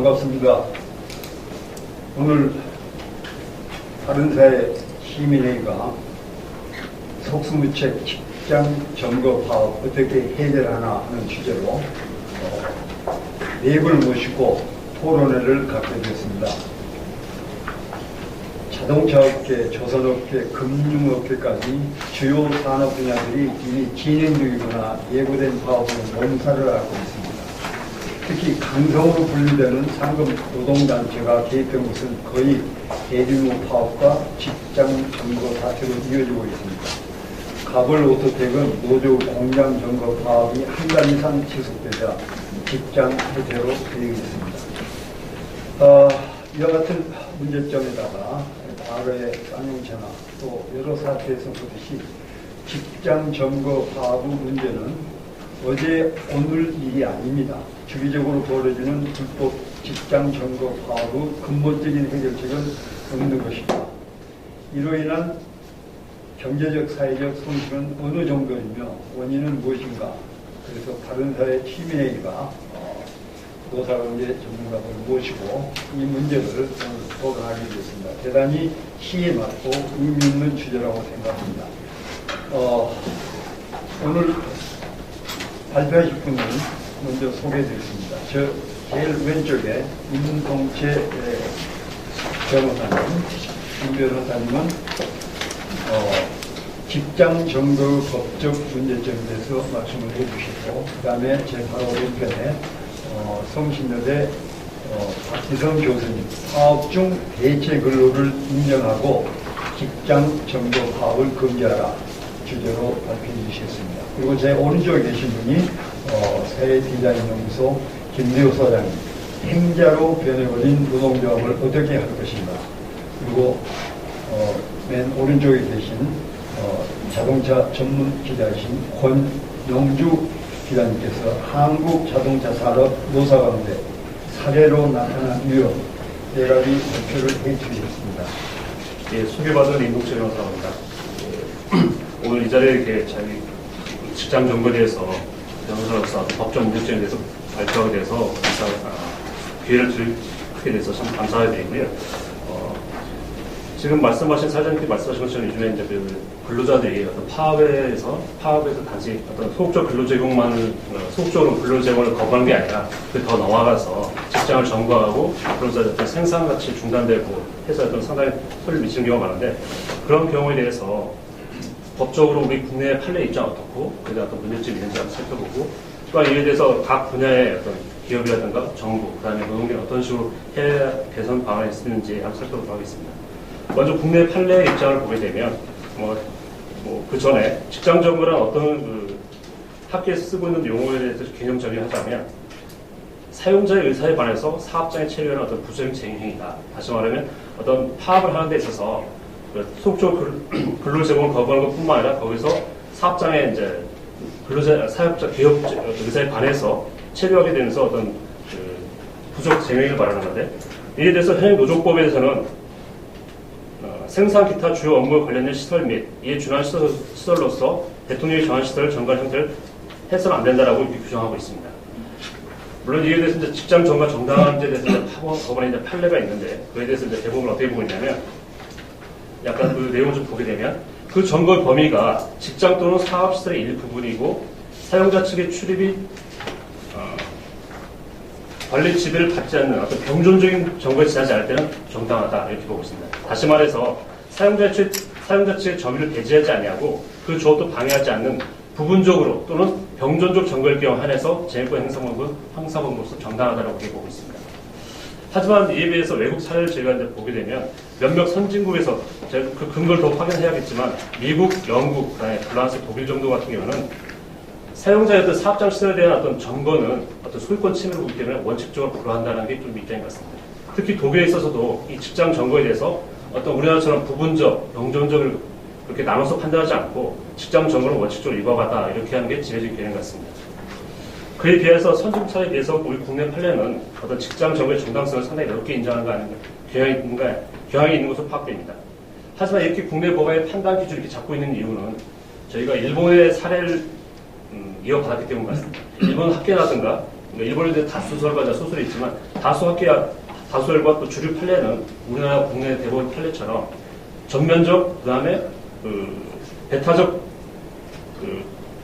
반갑습니다. 오늘 바른사회 시민회의가 속수무책 직장 점거 파업 어떻게 해결하나 하는 주제로 네 분을 모시고 토론회를 갖게 되었습니다. 자동차업계, 조선업계, 금융업계까지 주요 산업 분야들이 이미 진행 중이거나 예고된 파업으로 몸살을 앓고 있습니다. 특히 강성으로 분류되는 상급 노동단체가 개입된 것은 거의 대규모 파업과 직장 점거 사태로 이어지고 있습니다. 가벌 오토텍은 노조 공장 점거 파업이 한 달 이상 지속되자 직장 해체로 되어있습니다. 이와 같은 문제점에다가 과거의 쌍용차나 또 여러 사태에서 보듯이 직장 점거 파업 문제는 어제 오늘 일이 아닙니다. 주기적으로 벌어지는 불법 직장 점거 파업의 근본적인 해결책은 없는 것입니다. 이로 인한 경제적, 사회적 손실은 어느 정도이며 원인은 무엇인가? 그래서 바른사회 시민회의가 노사관계 전문가를 모시고 이 문제를 오늘 토론하게 되었습니다. 대단히 시에 맞고 의미 있는 주제라고 생각합니다. 오늘 발표하실 분은 먼저 소개해드리겠습니다. 저 제일 왼쪽에 임동채 변호사님, 임 변호사님은 직장 점거 법적 문제점에 대해서 말씀을 해주시고, 그 다음에 제 바로 왼편에 성신여대 박지성 교수님, 파업 중 대체 근로를 인정하고 직장 점거 파업을 금지하라 주제로 발표해 주셨습니다. 그리고 제 오른쪽에 계신 분이 사회디자인연구소 김대호 소장님, 행자로 변해버린 노동조합을 어떻게 할 것인가. 그리고 맨 오른쪽에 계신 자동차 전문 기자이신 권영주 기자님께서 한국자동차산업 노사관계 사례로 나타난 위험 대가리 발표를 해주셨습니다. 예, 소개받은 임동채 변호사입니다. 오늘 이 자리에 이렇게 자기 직장 점거에 대해서 변호사로서 법적 문제점에 대해서 발표하게 돼서 기회를 드리게 돼서 참 감사하게 되고요. 지금 말씀하신 사장님께 말씀하신 것처럼 요즘에 이제 그 근로자들이 어떤 파업에서 단지 어떤 소극적 근로 제공만을 소극적으로 근로 제공을 거부하는 게 아니라 그 더 나아가서 직장을 점거하고 근로자들 어떤 생산 가치 중단되고 해서 어떤 상당히 소리를 미치는 경우가 많은데, 그런 경우에 대해서 법적으로 우리 국내 판례 입장 어떻고 그에 대한 어떤 문제점이 있는지 한번 살펴보고, 또한 이에 대해서 각 분야의 어떤 기업이라든가 정부, 그다음에 노동계는 어떤 식으로 해야 개선 방안이 있는지 한번 살펴보도록 하겠습니다. 먼저 국내 판례 입장을 보게 되면 그 전에 직장 점거란 어떤 학계에서 쓰고 있는 용어에 대해서 개념 정의하자면 사용자의 의사에 반해서 사업장에 체류하는 어떤 부정적인 쟁행이다. 다시 말하면 어떤 파업을 하는 데 있어서 소극적 근로 제공을 거부하는 것뿐만 아니라 거기서 사업장에 이제 사업자 기업 의사에 반해서 체류하게 되면서 어떤 부적 쟁행을 말하는 건데, 이에 대해서 현행 노조법에서는 생산 기타 주요 업무 관련된 시설 및 이에 준한 시설로서 대통령이 정한 시설을 정관 형태를 해서는 안 된다라고 이렇게 규정하고 있습니다. 물론 이에 대해서 이제 직장 점거 정당한지에 대해서 법원에 이제 판례가 있는데, 그에 대해서 이제 대법은 어떻게 보고 있냐면, 약간 그 내용을 좀 보게 되면 그 점거 범위가 직장 또는 사업 시설의 일부분이고 사용자 측의 출입이 관리 지배를 받지 않는 어떤 병존적인 점거에 지나지 않을 때는 정당하다, 이렇게 보고 있습니다. 다시 말해서 사용자 측의 점유를 배제하지 아니하고 그 조업도 방해하지 않는 부분적으로 또는 병존적 점거일 경우 한해서 재해권 형사범으로서 정당하다고 보고 있습니다. 하지만 이에 비해서 외국 사례를 제가 이제 보게 되면 몇몇 선진국에서 제가 그 근거를 더 확인해야겠지만 미국, 영국, 프랑스, 독일 정도 같은 경우는 사용자의 어떤 사업장 시설에 대한 어떤 점거는 어떤 소유권 침해를 보기 때문에 원칙적으로 불허한다는 게 좀 입장인 것 같습니다. 특히 독일에 있어서도 이 직장 점거에 대해서 어떤 우리나라처럼 부분적, 병존적을 그렇게 나눠서 판단하지 않고 직장 점거를 원칙적으로 일과하다, 이렇게 하는 게 지배적인 개념 같습니다. 그에 비해서 선진차에 비해서 우리 국내 판례는 어떤 직장 점거의 정당성을 상당히 넓게 인정하는 거 아닌가, 경향이 있는 것으로 파악됩니다. 하지만 이렇게 국내 법원의 판단 기준을 이렇게 잡고 있는 이유는 저희가 일본의 사례를 이어받았기 때문 같습니다. 일본 학계라든가, 일본에 대해 다수 소설가자 소설이 있지만 다수혈과 또 주류 판례는 우리나라 국내 대법원 판례처럼 전면적 그다음에 배타적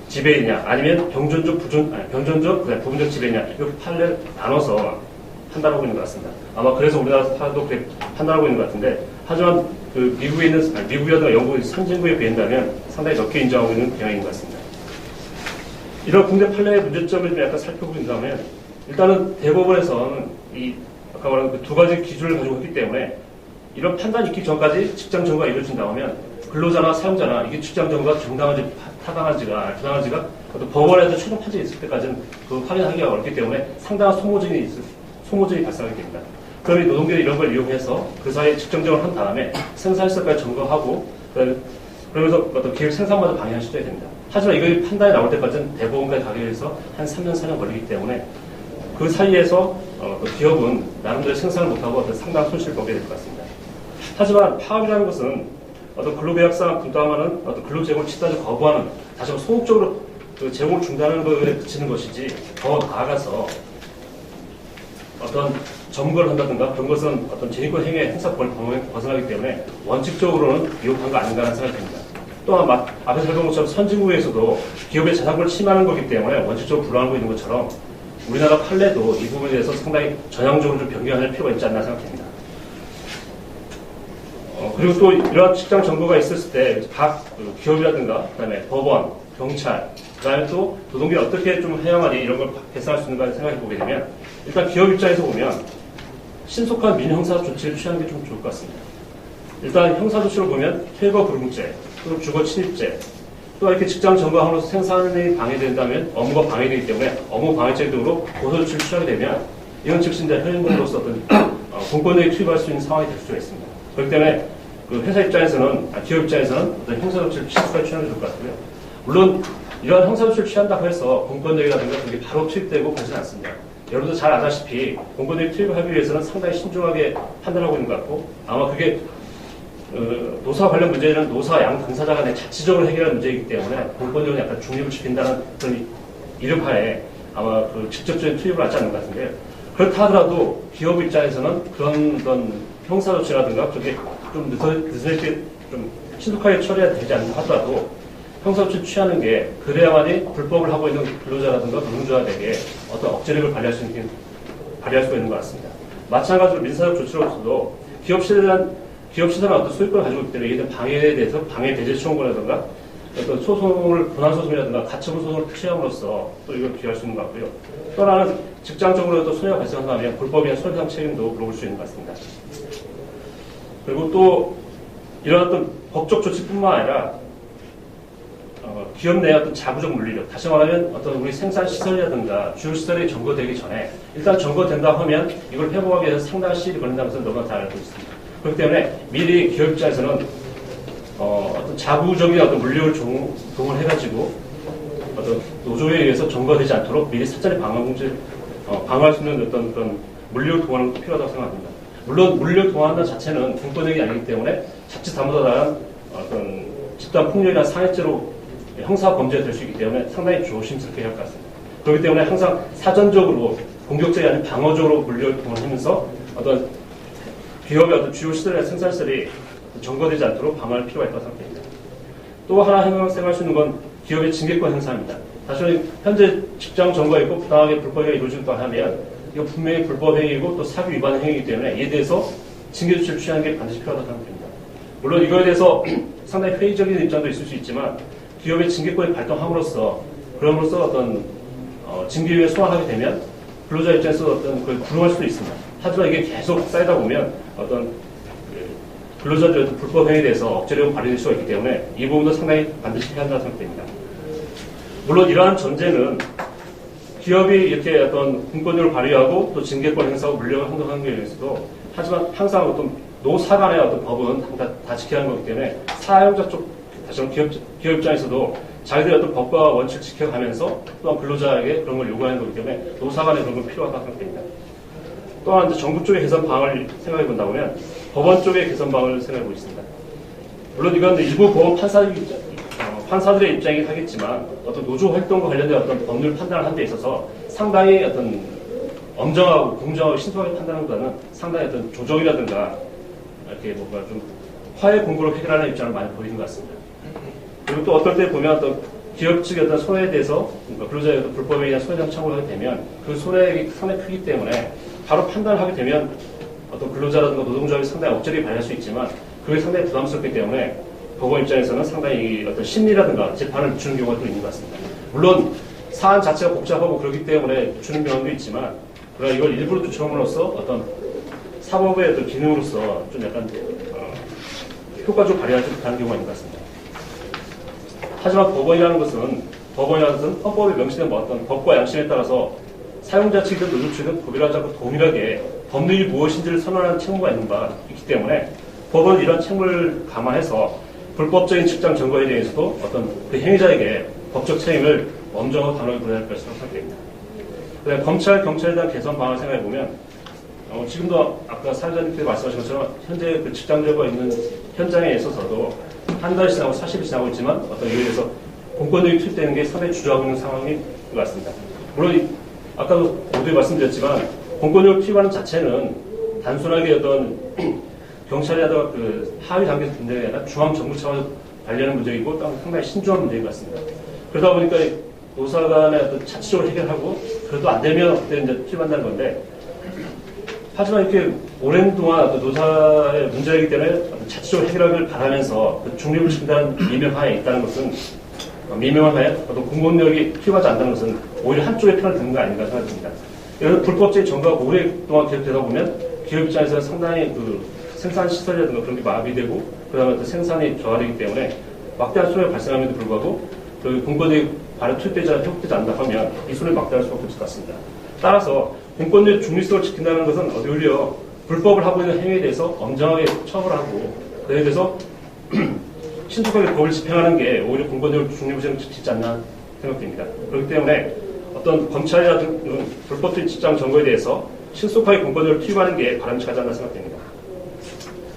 지배이냐 아니면 병전적 그다음에 부분적 지배이냐 이렇게 판례를 나눠서 판단하고 있는 것 같습니다. 아마 그래서 우리나라 사도 그렇게 판단하고 있는 것 같은데 하지만 미국이라든가 영국 선진국에 비한다면 상당히 적게 인정하고 있는 경향인 것 같습니다. 이런 국내 판례의 문제점을 좀 약간 살펴본다면 일단은 대법원에서는 아까 말한 그 두 가지 기준을 가지고 있기 때문에 이런 판단이 있기 전까지 직장 정거가 이루어진다고 하면 근로자나 사용자나 이게 직장 정거가 정당한지 타당한지가 부당한지가 어떤 법원에서 최종 판정이 있을 때까지는 그 확인하기가 어렵기 때문에 상당한 소모전이 발생하게 됩니다. 그럼 이 노동계는 이런 걸 이용해서 그 사이에 직장 정거를 한 다음에 생산시설까지 점거하고 그러면서 어떤 기획 생산마저 방해할 수도 됩니다. 하지만 이거 판단이 나올 때까지는 대법원까지 가기 위해서 한 3년, 4년 걸리기 때문에 그 사이에서 기업은 나름대로 생산을 못하고 어떤 상당한 손실을 보게 될 것 같습니다. 하지만 파업이라는 것은 어떤 근로계약상 분담하는 어떤 근로제공을 집단적으로 거부하는 다시 한번 소극적으로 그 제공을 중단하는 것에 그치는 것이지 더 나아가서 어떤 점거를 한다든가 그런 것은 어떤 제인권 행위의 행사권을 벗어나기 때문에 원칙적으로는 위협한 거 아닌가라는 생각이 듭니다. 또한 앞에서 설명한 것처럼 선진국에서도 기업의 자산권을 침해하는 거기 때문에 원칙적으로 불허하고 있는 것처럼 우리나라 판례도 이 부분에 대해서 상당히 전향적으로 좀 변경할 필요가 있지 않나 생각합니다. 그리고 또 이러한 직장 점거가 있었을 때 각 기업이라든가 그다음에 법원, 경찰, 그다음에 또 노동계 어떻게 좀 해야만이 이런 걸 개선할 수 있는가 생각해 보게 되면 일단 기업 입장에서 보면 신속한 민형사 조치를 취하는 게 좀 좋을 것 같습니다. 일단 형사 조치를 보면 퇴거 불응죄, 또 주거 침입죄, 또 이렇게 직장 점거함으로써 생산이 방해된다면 업무가 방해되기 때문에 업무 방해죄 등으로 고소 조치를 취하게 되면 이건 즉시 이제 현행범으로서 어떤 공권력이 투입할 수 있는 상황이 될 수가 있습니다. 그렇기 때문에 그 회사 입장에서는 기업 입장에서는 어떤 형사 조치를 신속하게 취하는 게 좋을 것 같고요. 물론 이러한 형사 조치를 취한다고 해서 공권력이라든가 그게 바로 투입되고 그러지는 않습니다. 여러분도 잘 아다시피 공권력이 투입을 하기 위해서는 상당히 신중하게 판단하고 있는 것 같고 아마 그게 노사 관련 문제는 노사 양 당사자 간에 자치적으로 해결할 문제이기 때문에 공권력은 약간 중립을 지킨다는 그런 이름하에 아마 그 직접적인 투입을 하지 않는 것 같은데요. 그렇다 하더라도 기업 입장에서는 그런 형사 조치라든가 그렇게 좀 늦게 좀 신속하게 처리해야 되지 않는다 하더라도 형사 조치 취하는 게 그래야만이 불법을 하고 있는 근로자라든가 노동자에게 어떤 억제력을 발휘할 수가 있는 것 같습니다. 마찬가지로 민사적 조치로서도 기업 시설은 어떤 소유권을 가지고 있기 때문에 이에 대한 방해에 대해서 방해 배제 청구라든가 어떤 분할 소송이라든가 가처분 소송을 취함으로써 또 이걸 기할 수 있는 것 같고요. 또 하나는 직장적으로 또 손해가 발생한다면 불법이나 손해상 책임도 물어볼 수 있는 것 같습니다. 그리고 또 이런 어떤 법적 조치뿐만 아니라 기업 내 어떤 자부적 물리력, 다시 말하면 어떤 우리 생산 시설이라든가 주요 시설이 점거되기 전에 일단 점거된다고 하면 이걸 회복하기 위해서 상당한 시일이 걸린다는 것을 너무나 잘 알고 있습니다. 그렇기 때문에 미리 기업 입장에서는 어떤 자부적인 어떤 물력을 동원해가지고 어떤 노조에 의해서 점거되지 않도록 미리 사전에 방어할 수 있는 어떤 그런 물력을 동원하는 것도 필요하다고 생각합니다. 물론 물력 동원한다는 자체는 공권력이 아니기 때문에 자칫 잘못하다가 어떤 집단 폭력이나 상해죄로 형사 범죄가 될 수 있기 때문에 상당히 조심스럽게 해야 할 것 같습니다. 그렇기 때문에 항상 사전적으로 공격적이 아닌 방어적으로 물력을 동원하면서 어떤 기업의 어떤 주요 시설이나 생산시설이 점거되지 않도록 방어할 필요가 있다고 생각합니다. 또 하나 생각할 수 있는 건 기업의 징계권 행사입니다. 다시 말해 현재 직장 점거가 있고 부당하게 불법행위가 이루어진다고 하면 이거 분명히 불법 행위이고 또 사규 위반 행위이기 때문에 이에 대해서 징계 조치를 취하는 게 반드시 필요하다고 생각합니다. 물론 이거에 대해서 상당히 회의적인 입장도 있을 수 있지만 기업의 징계권이 발동함으로써 어떤 징계위에 소환하게 되면 근로자 입장에서 어떤 그걸 불응할 수도 있습니다. 하지만 이게 계속 쌓이다 보면 어떤 근로자들의 불법 행위에 대해서 억제력을 발휘될 수가 있기 때문에 이 부분도 상당히 반드시 해야 한다고 생각됩니다. 물론 이러한 전제는 기업이 이렇게 어떤 공권력을 발휘하고 또 징계권 행사하고 물력을 행동하는 게 있어도 하지만 항상 어떤 노사 간의 어떤 법은 다 지켜야 하는 거기 때문에 사용자 쪽, 다시 한번 기업 입장에서도 자기들의 어떤 법과 원칙을 지켜가면서 또한 근로자에게 그런 걸 요구하는 거기 때문에 노사 간의 그런 건 필요하다고 생각됩니다. 또한 정부 쪽의 개선 방안을 생각해 본다면 법원 쪽의 개선 방안을 생각해 보고 있습니다. 물론 이건 일부 법원 판사들의 입장이긴 하겠지만 어떤 노조 활동과 관련된 어떤 법률 판단을 하는 데 있어서 상당히 어떤 엄정하고 공정하고 신속하게 판단하는 것보다는 상당히 어떤 조정이라든가 이렇게 뭔가 좀 화해 공고로 해결하는 입장을 많이 보이는 것 같습니다. 그리고 또 어떨 때 보면 어떤 기업 측의 어떤 손해에 대해서 근로자의 어떤 불법에 의한 손해배상 청구를 하게 되면 그 손해액이 상당히 크기 때문에 바로 판단을 하게 되면 어떤 근로자라든가 노동조합이 상당히 억제력이 발휘할 수 있지만 그게 상당히 부담스럽기 때문에 법원 입장에서는 상당히 어떤 심리라든가 재판을 주는 경우가 또 있는 것 같습니다. 물론 사안 자체가 복잡하고 그렇기 때문에 주는 경우도 있지만 그러나 이걸 일부러 추첨으로써 어떤 사법의 어떤 기능으로서 좀 약간 효과적으로 발휘하지 못하는 경우가 있는 것 같습니다. 하지만 법원이라는 것은 헌법에 명시된 뭐 어떤 법과 양심에 따라서 사용자 측이든 노조 측이든 구별하지 않고 동일하게 법률이 무엇인지를 선언하는 책무가 있는 바 있기 때문에 법원은 이런 책무를 감안해서 불법적인 직장 점거에 대해서도 어떤 그 행위자에게 법적 책임을 엄정하고 단호하게 부여할 것이라고 생각됩니다. 그다음에 검찰, 경찰에 대한 개선 방안을 생각해 보면 지금도 아까 사회자님께서 말씀하신 것처럼 현재 그 직장 점거가 있는 현장에 있어서도 한 달이 지나고 40이 지나고 있지만 어떤 이에 대해서 공권력이 투입되는 게 상당히 주저하고 있는 상황인 것 같습니다. 물론 아까도 모두에 말씀드렸지만 공권력을 투입하는 자체는 단순하게 어떤 경찰이라든가 그 하위 단계에서 문제가 아니라 중앙 정부 차원에서 관련한 문제이고 상당히 신중한 문제인 것 같습니다. 그러다 보니까 노사 간의 어떤 자체적으로 해결하고 그래도 안 되면 그때 이제 투입한다는 건데 하지만 이렇게 오랜 동안 어떤 노사의 문제이기 때문에 자체적으로 해결하기를 바라면서 그 중립을 지킨다는 미명하에 있다는 것은 미명한 하에 어떤 공권력이 투입하지 않는다는 것은 오히려 한쪽의 편을 드는 거 아닌가 생각됩니다. 그래서 불법적인 점거가 오랫동안 계속되다 보면 기업 입장에서는 상당히 그 생산 시설이라든가 그런 게 마비되고 그다음에 또 생산이 저하되기 때문에 막대한 손해가 발생함에도 불구하고 그 공권력이 발에 투입되지 회복되지 않는다 하면 이 손해를 막대할 수밖에 없을 것 같습니다. 따라서 공권력의 중립성을 지킨다는 것은 오히려 불법을 하고 있는 행위에 대해서 엄정하게 처벌하고 그에 대해서 신속하게 법을 집행하는 게 오히려 공권력의 중립성을 지키지 않나 생각됩니다. 그렇기 때문에 어떤 검찰이라든가 불법적인 직장 점거에 대해서 신속하게 공권력을 투입하는 게 바람직하지 않나 생각됩니다.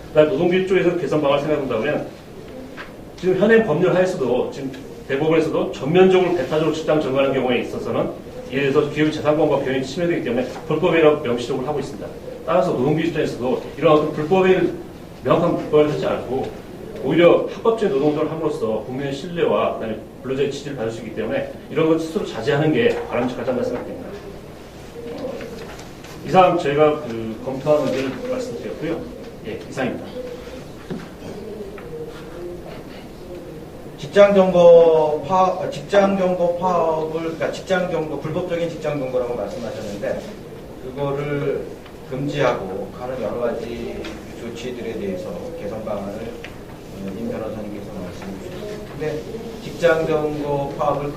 그다음 노동비 쪽에서 개선 방안을 생각해본다면 지금 현행 법률 하에서도 지금 대법원에서도 전면적으로 배타적으로 직장 점거하는 경우에 있어서는 이에 대해서 기업의 재산권과 변이 침해되기 때문에 불법이라고 명시적으로 하고 있습니다. 따라서 노동비 입장에서도 이런 어떤 불법을 명확한 불법을 하지 않고 오히려 합법적인 노동조를 함으로써 국민의 신뢰와 그다음에 근로자의 지지를 받을 수 있기 때문에 이런 것 스스로 자제하는 게 바람직하지 않나 생각됩니다. 이상 저희가 그 검토한 의견을 말씀드렸고요. 예, 이상입니다. 직장점거 파업을, 그러니까 직장점거, 불법적인 직장점거라고 말씀하셨는데, 그거를 금지하고 가는 여러 가지 조치들에 대해서 개선 방안을 임 변호사님께서 말씀해 주셨습니다. 근데 직장점거 파업을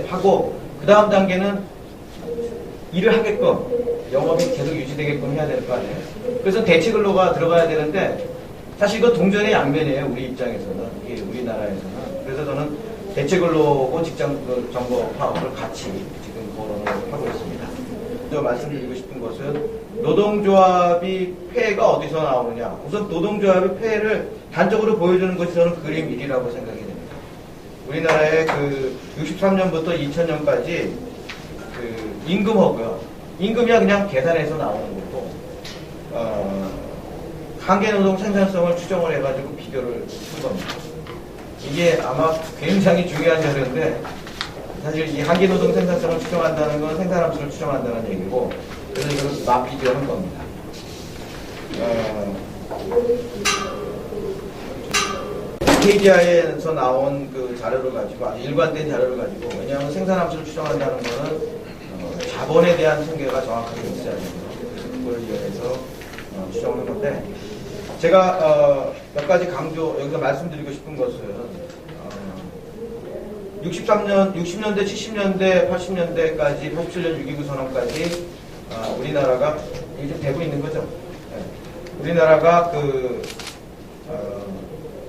하고, 그 다음 단계는 일을 하게끔, 영업이 계속 유지되게끔 해야 될 거 아니에요? 그래서 대체근로가 들어가야 되는데, 사실 이거 동전의 양면이에요, 우리 입장에서는. 이게 우리나라에서는. 그래서 저는 대체근로고 직장점거 파업을 같이 지금 거론을 하고 있습니다. 저 말씀드리고 싶은 것은 노동조합이 폐해가 어디서 나오느냐. 우선 노동조합이 폐해를 단적으로 보여주는 것이 저는 그림 1이라고 생각이 됩니다. 우리나라의 그 63년부터 2000년까지 그 임금허고요. 임금이야 그냥 계산해서 나오는 거고, 한계노동 생산성을 추정을 해가지고 비교를 한 겁니다. 이게 아마 굉장히 중요한 자료인데, 사실 이 한계노동 생산성을 추정한다는 건 생산함수를 추정한다는 얘기고, 그래서 이걸 맞비교한 겁니다. KDI에서 나온 그 자료를 가지고, 아주 일관된 자료를 가지고, 왜냐하면 생산함수를 추정한다는 거는 자본에 대한 통계가 정확하게 있어야 됩니다. 그래서 그걸 이용해서 추정한 건데, 제가 몇 가지 여기서 말씀드리고 싶은 것은 60년대, 70년대, 80년대까지 87년 6.29 선언까지 우리나라가 이게 좀 되고 있는 거죠. 네. 우리나라가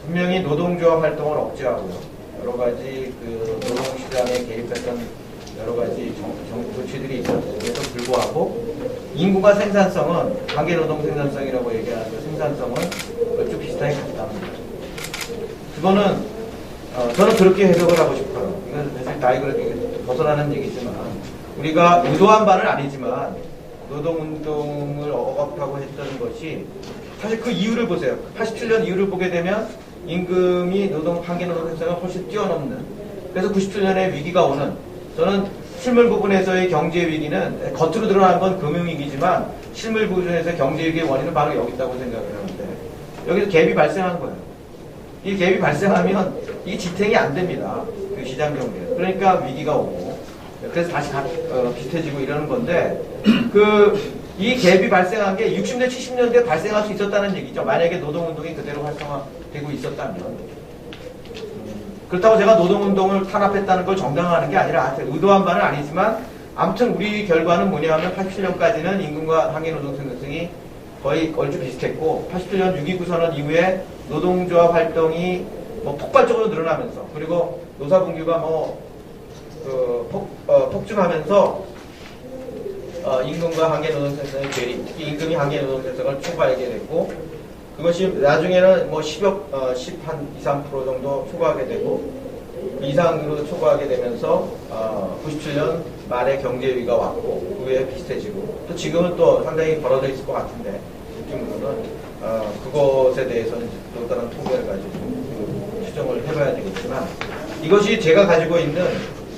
분명히 노동조합 활동을 억제하고요. 여러 가지 그 노동시장에 개입했던 여러 가지 조치들이 있었음에도 불구하고 인구가 생산성은 관계노동 생산성이라고 얘기하는 그 생산성은 얼추 비슷하게 같답니다. 그거는 저는 그렇게 해석을 하고 싶어요. 이건 사실 다이그램 벗어나는 얘기지만 우리가 의도한 바는 아니지만 노동운동을 억압하고 했던 것이 사실 그 이유를 보세요. 87년 이유를 보게 되면 임금이 한계 노동 생산을 훨씬 뛰어넘는, 그래서 97년에 위기가 오는, 저는 실물 부분에서의 경제 위기는 겉으로 드러난 건 금융위기지만 실물 부분에서의 경제 위기의 원인은 바로 여기 있다고 생각을 하는데, 여기서 갭이 발생한 거예요. 이 갭이 발생하면 이게 지탱이 안 됩니다. 그 시장 경제. 그러니까 위기가 오고, 그래서 다시 비슷해지고 이러는 건데, 이 갭이 발생한 게 60년, 70년대에 발생할 수 있었다는 얘기죠. 만약에 노동운동이 그대로 활성화되고 있었다면. 그렇다고 제가 노동운동을 탄압했다는 걸 정당화하는 게 아니라 의도한 바는 아니지만 아무튼 우리 결과는 뭐냐면 87년까지는 임금과 한계노동 생산성이 거의 얼추 비슷했고 87년 6.29 선언 이후에 노동조합 활동이 폭발적으로 늘어나면서 그리고 노사분규가 폭증하면서 임금과 한계노동 생산의 괴리, 특히 임금이 한계노동 생산을 초과하게 됐고 그것이 나중에는 10한 2, 3% 정도 초과하게 되고 그 이상으로 초과하게 되면서 97년 말에 경제위기가 왔고 그 후에 비슷해지고 또 지금은 또 상당히 벌어져 있을 것 같은데 느낌으로는 그것에 대해서는 또 다른 통계를 가지고 추정을 해봐야 되겠지만 이것이 제가 가지고 있는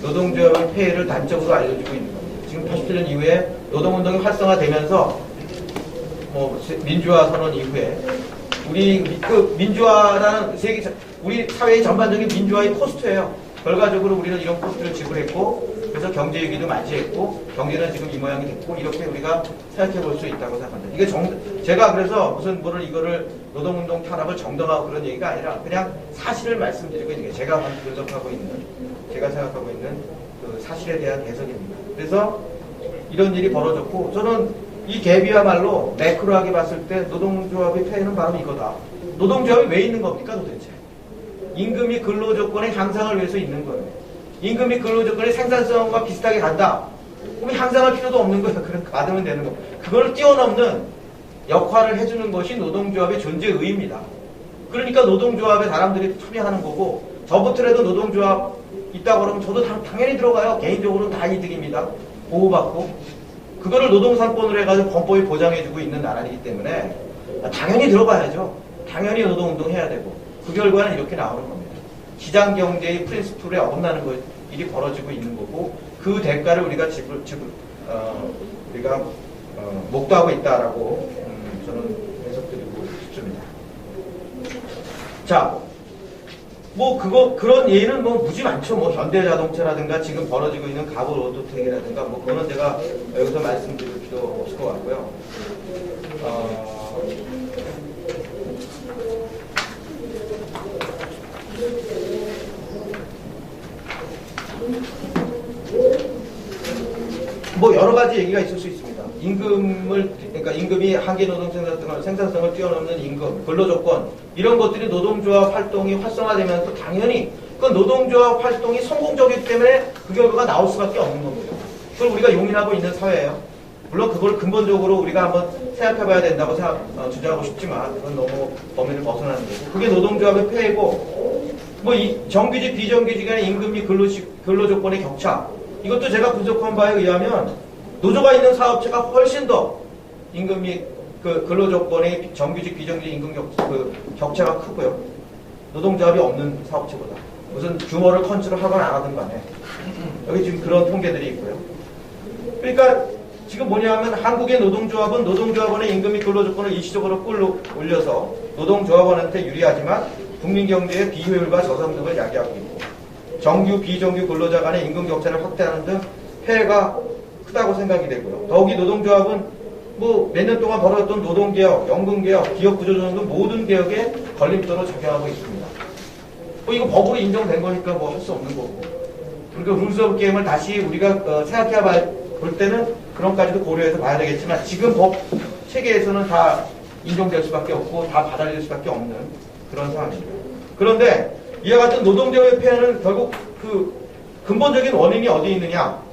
노동조합의 폐해를 단적으로 알려주고 있는 겁니다. 지금 87년 이후에 노동운동이 활성화되면서 민주화 선언 이후에 우리 민주화라는 우리 사회의 전반적인 민주화의 코스트예요. 결과적으로 우리는 이런 코스트를 지불했고 그래서 경제 위기도 맞이했고 경제는 지금 이 모양이 됐고 이렇게 우리가 생각해 볼 수 있다고 생각합니다. 이게 제가 그래서 무슨 이거를 노동운동 탄압을 정당화하고 그런 얘기가 아니라 그냥 사실을 말씀드리고 있는 게 제가 분석하고 있는 제가 생각하고 있는 그 사실에 대한 해석입니다. 그래서 이런 일이 벌어졌고 저는 이 갭이야말로 매크로하게 봤을 때 노동조합의 폐해는 바로 이거다. 노동조합이 왜 있는 겁니까 도대체? 임금이 근로조건의 향상을 위해서 있는 거예요. 임금이 근로조건의 생산성과 비슷하게 간다. 그럼 향상할 필요도 없는 거예요. 그럼 받으면 되는 거. 그걸 뛰어넘는 역할을 해주는 것이 노동조합의 존재 의의입니다. 그러니까 노동조합에 사람들이 참여하는 거고 저부터라도 노동조합 있다고 그러면 저도 당연히 들어가요. 개인적으로는 다 이득입니다. 보호받고. 그거를 노동상권으로 해가지고 법법이 보장해주고 있는 나라이기 때문에 당연히 들어가야죠. 당연히 노동운동 해야 되고 그 결과는 이렇게 나오는 겁니다. 시장경제의 프린시플에 어긋나는 일이 벌어지고 있는 거고 그 대가를 우리가 우리가 목도하고 있다라고 저는 해석드리고 싶습니다. 자, 그런 예는 무지 많죠. 현대자동차라든가 지금 벌어지고 있는 가볼 오토텍이라든가 그거는 제가 여기서 말씀드릴 필요 없을 것 같고요. 여러 가지 얘기가 있을 수 있습니다. 그러니까 임금이 한계노동 생산성을 뛰어넘는 임금, 근로조건, 이런 것들이 노동조합 활동이 활성화되면서 당연히 그 노동조합 활동이 성공적이기 때문에 그 결과가 나올 수밖에 없는 겁니다. 그걸 우리가 용인하고 있는 사회예요. 물론 그걸 근본적으로 우리가 한번 생각해봐야 된다고 주장하고 싶지만 그건 너무 범위를 벗어나는 거고 그게 노동조합의 폐해고 이 정규직, 비정규직 간의 임금 및 근로조건의 격차 이것도 제가 분석한 바에 의하면 노조가 있는 사업체가 훨씬 더 임금 및 근로조건의 정규직, 비정규직 임금 격차가 크고요. 노동조합이 없는 사업체보다. 무슨 규모를 컨트롤 하거나 안 하든 간에. 여기 지금 그런 통계들이 있고요. 그러니까 지금 뭐냐면 한국의 노동조합은 노동조합원의 임금 및 근로조건을 일시적으로 끌어올려서 노동조합원한테 유리하지만 국민경제의 비효율과 저성장을 야기하고 있고 정규, 비정규 근로자 간의 임금 격차를 확대하는 등 폐해가 크다고 생각이 되고요. 더욱이 노동조합은 몇 년 동안 벌어졌던 노동개혁, 연금개혁, 기업구조조정 등 모든 개혁에 걸림돌로 작용하고 있습니다. 이거 법으로 인정된 거니까 할 수 없는 거고. 그러니까 룰스 오브 게임을 다시 우리가 생각해 볼 때는 그런까지도 고려해서 봐야 되겠지만 지금 법 체계에서는 다 인정될 수밖에 없고 다 받아들일 수밖에 없는 그런 상황입니다. 그런데 이와 같은 노동조합의 폐해는 결국 그 근본적인 원인이 어디에 있느냐?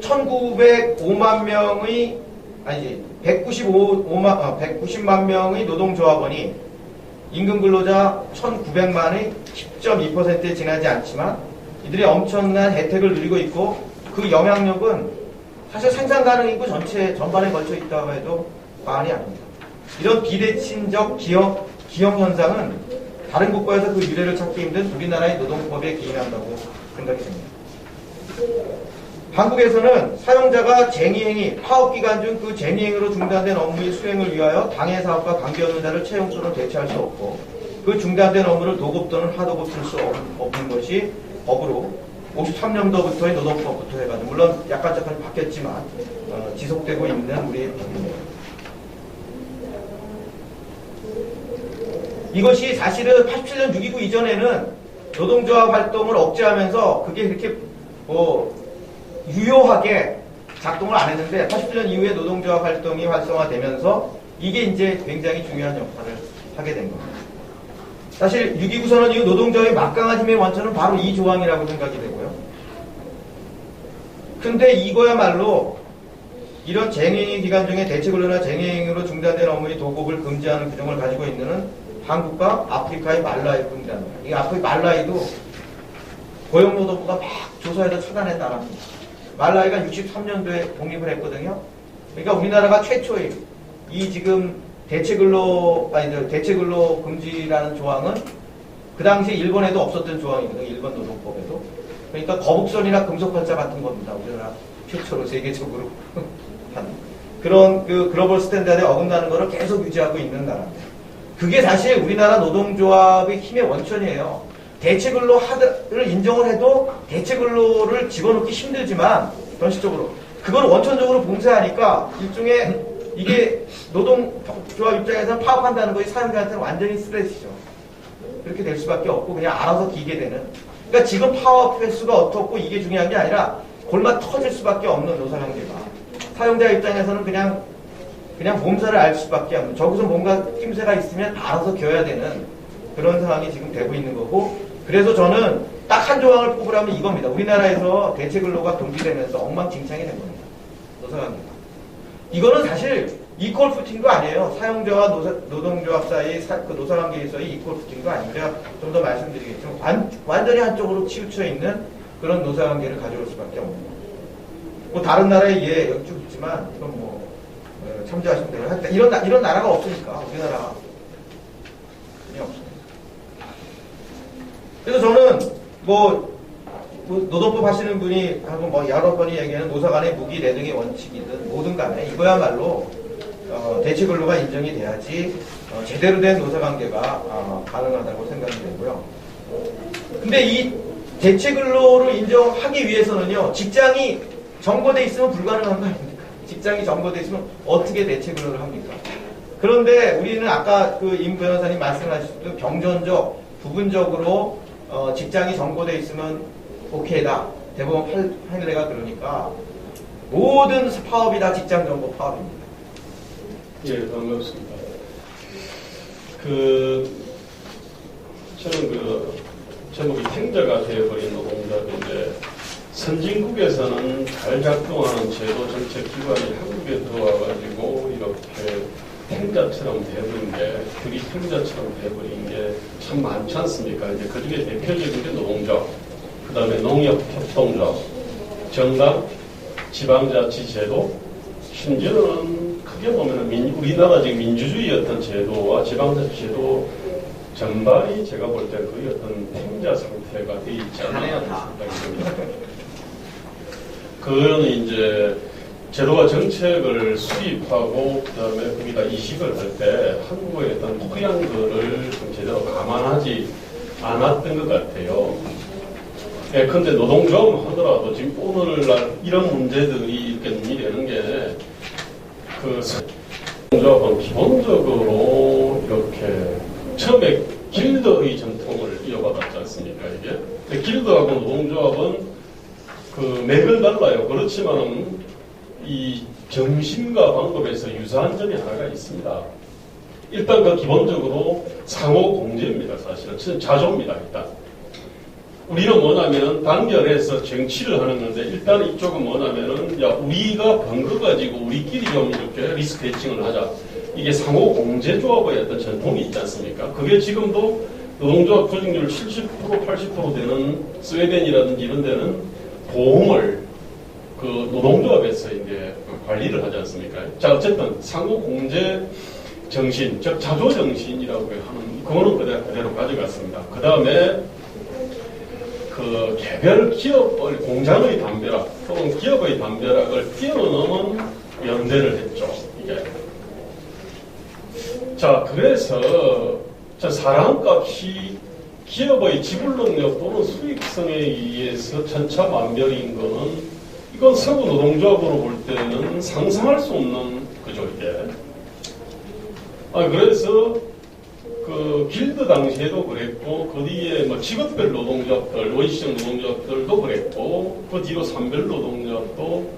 190만 명의 노동조합원이 임금 근로자 1900만의 10.2%에 지나지 않지만 이들이 엄청난 혜택을 누리고 있고 그 영향력은 사실 생산 가능 인구 전반에 걸쳐 있다고 해도 과언이 아닙니다. 이런 비대칭적 기형 현상은 다른 국가에서 그 유래를 찾기 힘든 우리나라의 노동법에 기인한다고 생각이 됩니다. 한국에서는 사용자가 쟁의행위, 파업기간 중 그 쟁의행위로 중단된 업무의 수행을 위하여 당해 사업과 관계없는 자를 채용 또는 대체할 수 없고 그 중단된 업무를 도급 또는 하도급 쓸 수 없는 것이 법으로 53년도부터의 노동법부터 해가지고 물론 약간 바뀌었지만 지속되고 있는 우리의 법입니다. 이것이 사실은 87년 6.29 이전에는 노동조합 활동을 억제하면서 그게 그렇게 유효하게 작동을 안 했는데 87년 이후에 노동조합 활동이 활성화되면서 이게 이제 굉장히 중요한 역할을 하게 된 겁니다. 사실 6.29 선언 이후 노동조합의 막강한 힘의 원천은 바로 이 조항이라고 생각이 되고요. 근데 이거야말로 이런 쟁의 기간 중에 대체근로나 쟁의행위로 중단된 업무의 도급을 금지하는 규정을 가지고 있는 한국과 아프리카의 말라위뿐이라는 거예요. 이 아프리카 말라위도 고용노동부가 막 조사해서 차단해 나라입니다. 말라위가 63년도에 독립을 했거든요. 그러니까 우리나라가 최초의 이 지금 대체근로 금지라는 조항은 그 당시에 일본에도 없었던 조항이거든요. 일본 노동법에도. 그러니까 거북선이나 금속발자 같은 겁니다. 우리나라 최초로 세계적으로 한 그런 그 글로벌 스탠다드에 어긋나는 거를 계속 유지하고 있는 나라입니다. 그게 사실 우리나라 노동조합의 힘의 원천이에요. 대체근로를 인정을 해도 대체근로를 집어넣기 힘들지만 현실적으로 그걸 원천적으로 봉쇄하니까 일종의 이게 노동조합 입장에서 파업한다는 것이 사용자한테는 완전히 스트레스죠. 그렇게 될 수밖에 없고 그냥 알아서 기게 되는. 그러니까 지금 파업 횟수가 어떻고 이게 중요한 게 아니라 골마 터질 수밖에 없는 노사관계가 사용자 입장에서는 그냥 몸살을 알 수밖에 없는. 저기서 뭔가 낌새가 있으면 알아서 겨야 되는 그런 상황이 지금 되고 있는 거고. 그래서 저는 딱 한 조항을 뽑으라면 이겁니다. 우리나라에서 대체근로가 금지되면서 엉망진창이 된 겁니다. 노사관계가. 이거는 사실 이퀄 푸팅도 아니에요. 사용자와 노동조합 사이 그 노사관계에 있어의 이퀄 푸팅도 아니고 제가 좀 더 말씀드리겠지만 완전히 한쪽으로 치우쳐 있는 그런 노사관계를 가져올 수밖에 없는 거예요. 뭐 다른 나라에 예 여기 쭉 있지만 이건 뭐 참조하시면 돼요. 이런 나라가 없으니까 우리나라가 전혀 없어요. 그래서 저는 뭐 노동법 하시는 분이 하고 뭐 여러 번이 얘기하는 노사 간의 무기 내등의 원칙이든 뭐든 간에 이거야말로 대체근로가 인정이 돼야지 제대로 된 노사관계가 가능하다고 생각이 되고요. 근데 이 대체근로를 인정하기 위해서는요, 직장이 정거돼 있으면 불가능한 거 아닙니까? 직장이 정거돼 있으면 어떻게 대체근로를 합니까? 그런데 우리는 아까 그 임 변호사님 말씀하셨던 병존적, 부분적으로 직장이 정거돼 있으면 오케이다. 대법원 판례가 그러니까 모든 파업이 다 직장 정보 파업입니다. 예, 반갑습니다. 저는 제목이 행자가 되어버린 노동자인데 선진국에서는 잘 작동하는 제도 정책 기관이 한국에 들어와가지고 이렇게 행자처럼 돼버린 게, 그리 행자처럼 돼버린 게 참 많지 않습니까? 이제 그 중에 대표적인 게 노동조합, 그 다음에 농협협동조합, 정당, 지방자치제도, 심지어는 크게 보면 우리나라 지금 민주주의였던 제도와 지방자치제도 전반이 제가 볼 때 거의 어떤 행자 상태가 돼 있지 않나 생각이 듭니다. 그거는 이제 제도와 정책을 수립하고 그다음에 거기다 이식을 할 때 한국의 어떤 토양들을 좀 제대로 감안하지 않았던 것 같아요. 예, 근데 노동조합 하더라도 지금 오늘날 이런 문제들이 이렇게 눈이 되는 게 노동조합은 기본적으로 이렇게 처음에 길드의 전통을 이어받았지 않습니까, 이게? 근데 길드하고 노동조합은 맥은 달라요. 그렇지만은 이 정신과 방법에서 유사한 점이 하나가 있습니다. 일단 기본적으로 상호 공제입니다. 사실은 자조입니다. 일단 우리는 뭐냐면 단결해서 정치를 하는 건데 일단 이쪽은 뭐냐면은 야 우리가 번거 가지고 우리끼리 좀 이렇게 리스크 해칭을 하자. 이게 상호 공제 조합의 어떤 전통이 있지 않습니까? 그게 지금도 노동조합 조직률 70% 80% 되는 스웨덴이라든지 이런 데는 보험을 그 노동조합에서 이제 관리를 하지 않습니까? 자, 어쨌든 상호 공제 정신, 즉 자조 정신이라고 하는 그거는 그대로 가져갔습니다. 그 다음에 그 개별 기업을 공장의 담벼락 또는 기업의 담벼락을 뛰어넘은 연대를 했죠. 이게. 자, 그래서 사람값이 기업의 지불 능력 또는 수익성에 의해서 천차만별인 거는 이건 서구 노동조합으로 볼 때는 상상할 수 없는 거죠, 이게. 그래서 그 길드 당시에도 그랬고 그 뒤에 뭐 직업별 노동조합들, 원시적 노동조합들도 그랬고 그 뒤로 산별 노동조합도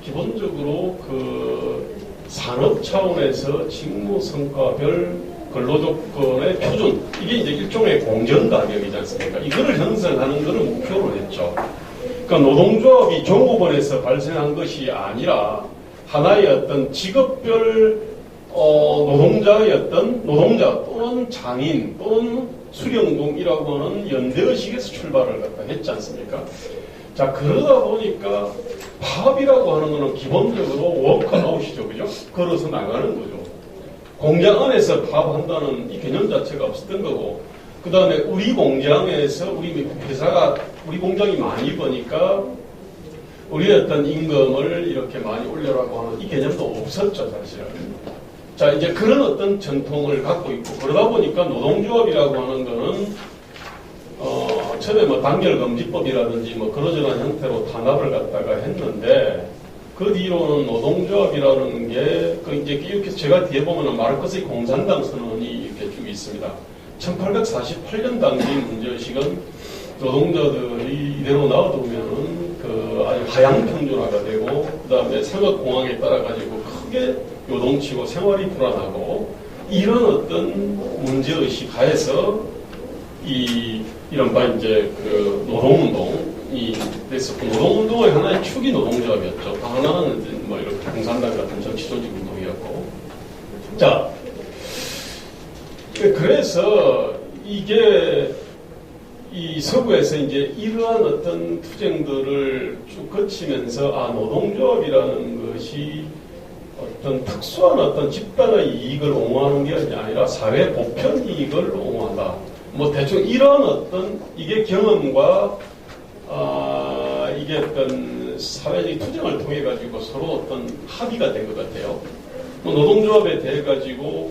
기본적으로 그 산업 차원에서 직무 성과별 근로조건의 표준, 이게 이제 일종의 공정가격이지 않습니까? 이거를 형성하는 것을 목표로 했죠. 그러니까 노동조합이 종업원에서 발생한 것이 아니라 하나의 어떤 직업별 노동자의 어떤 노동자 또는 장인 또는 수령공이라고 하는 연대의식에서 출발을 갖다 했지 않습니까? 자, 그러다 보니까 파업이라고 하는 것은 기본적으로 워크아웃이죠, 그죠? 걸어서 나가는 거죠. 공장 안에서 파업한다는 이 개념 자체가 없었던 거고, 그 다음에 우리 공장에서 우리 회사가 우리 공장이 많이 버니까 우리의 어떤 임금을 이렇게 많이 올려라고 하는 이 개념도 없었죠, 사실은. 자, 이제 그런 어떤 전통을 갖고 있고, 그러다 보니까 노동조합이라고 하는 거는 처음에 뭐 단결금지법이라든지 뭐 그러저런 형태로 탄압을 갖다가 했는데, 그 뒤로는 노동조합이라는 게, 그 이제 이렇게 제가 뒤에 보면은 마르크스의 공산당 선언이 이렇게 쭉 있습니다. 1848년 당시 문제의식은 노동자들이 이대로 놔두면은 그 아주 하향평준화가 되고, 그 다음에 상업공황에 따라가지고 크게 요동치고 생활이 불안하고, 이런 어떤 문제의식 하에서 이른바 이제 그 노동운동이 됐었고, 노동운동의 하나의 축이 노동조합이었죠. 하나는 뭐 이렇게 공산당 같은 정치조직 운동이었고. 자, 그래서 이게 이 서구에서 이제 이러한 어떤 투쟁들을 쭉 거치면서 노동조합이라는 것이 어떤 특수한 어떤 집단의 이익을 옹호하는 게 아니라 사회 보편 이익을 옹호한다. 뭐 대충 이런 어떤 이게 경험과 이게 어떤 사회적 투쟁을 통해 가지고 서로 어떤 합의가 된 것 같아요. 뭐 노동조합에 대해 가지고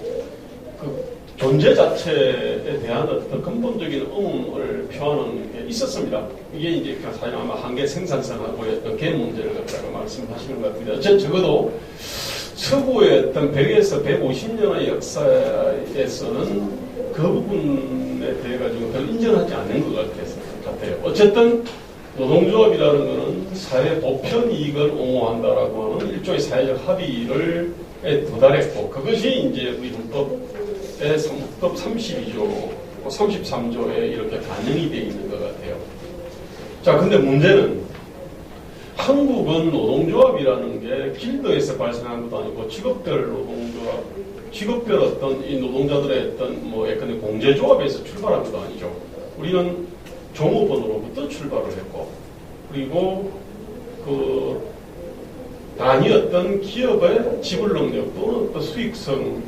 그 존재 자체에 대한 어떤 근본적인 의문을 표하는 게 있었습니다. 이게 이제 사실 아마 한계 생산성하고의 어떤 개념 문제를 갖다가 말씀하시는 것 같은데, 적어도 서구의 어떤 100에서 150년의 역사에서는 그 부분에 대해 가지고 별로 인정하지 않는 것 같아요. 어쨌든 노동조합이라는 것은 사회 보편 이익을 옹호한다라고 하는 일종의 사회적 합의를 도달했고, 그것이 이제 우리 헌법의 헌법 32조, 33조에 이렇게 반영이 되어 있는 것 같아요. 자, 근데 문제는 한국은 노동조합이라는 게 길드에서 발생한 것도 아니고 직업별 노동조합, 직업별 어떤 이 노동자들의 어떤 뭐 예컨대 공제조합에서 출발한 것도 아니죠. 우리는 종업원으로부터 출발을 했고, 그리고 그 단위 어떤 기업의 지불 능력 또는 또 수익성이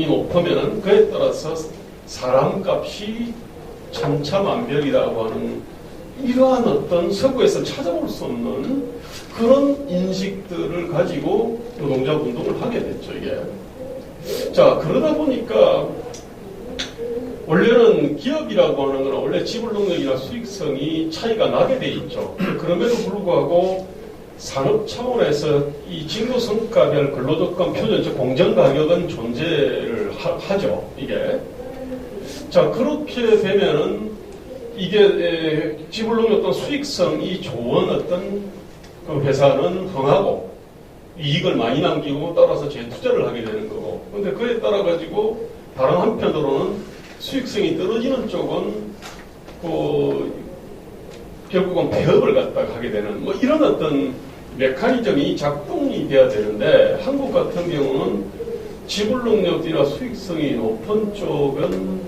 높으면은 그에 따라서 사람값이 천차만별이라고 하는 이러한 어떤 서구에서 찾아볼 수 없는 그런 인식들을 가지고 노동자 운동을 하게 됐죠, 이게. 자, 그러다 보니까 원래는 기업이라고 하는 건 원래 지불 능력이나 수익성이 차이가 나게 돼 있죠. 그럼에도 불구하고 산업 차원에서 이 징후 성과별 근로조건 표준, 즉 공정가격은 존재를 하죠, 이게. 자, 그렇게 되면은 이게 지불 능력 어떤 수익성이 좋은 어떤 그 회사는 흥하고 이익을 많이 남기고 따라서 재투자를 하게 되는 거고, 근데 그에 따라 가지고 다른 한편으로는 수익성이 떨어지는 쪽은 결국은 폐업을 갖다가 하게 되는 뭐 이런 어떤 메커니즘이 작동이 돼야 되는데, 한국 같은 경우는 지불 능력이나 수익성이 높은 쪽은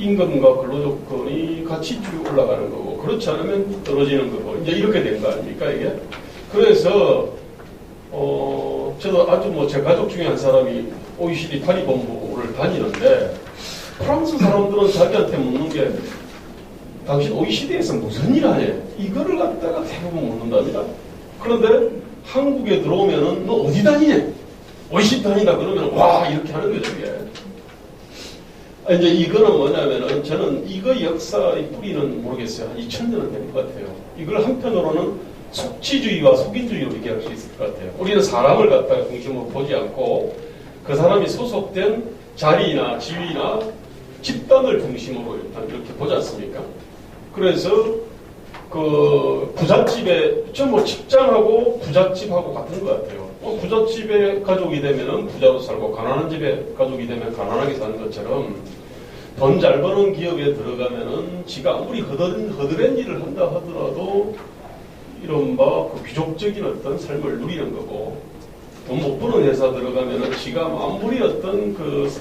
임금과 근로조건이 같이 쭉 올라가는 거고, 그렇지 않으면 떨어지는 거고, 이제 이렇게 된 거 아닙니까, 이게? 그래서, 저도 아주 뭐 제 가족 중에 한 사람이 OECD 파리 본부를 다니는데, 프랑스 사람들은 자기한테 묻는 게, 당신 OECD에서 무슨 일 하냐? 이거를 갖다가 대부분 묻는답니다. 그런데 한국에 들어오면은 너 어디 다니냐? OECD 다니다 그러면 와 이렇게 하는 거죠 이게. 이제 이거는 뭐냐면은 저는 이거 역사의 뿌리는 모르겠어요. 한 2000년은 된 것 같아요. 이걸 한편으로는 속지주의와 속인주의로 얘기할 수 있을 것 같아요. 우리는 사람을 갖다가 중심으로 보지 않고 그 사람이 소속된 자리나 지위나 집단을 중심으로 일단 이렇게 보지 않습니까? 그래서 그 부잣집에 좀 뭐 직장하고 부잣집하고 같은 것 같아요. 부잣집의 가족이 되면은 부자로 살고 가난한 집의 가족이 되면 가난하게 사는 것처럼 돈 잘 버는 기업에 들어가면은 지가 아무리 허드렛 일을 한다 하더라도 이른바 그 귀족적인 어떤 삶을 누리는 거고, 돈 못 버는 회사 들어가면은 지가 아무리 어떤 그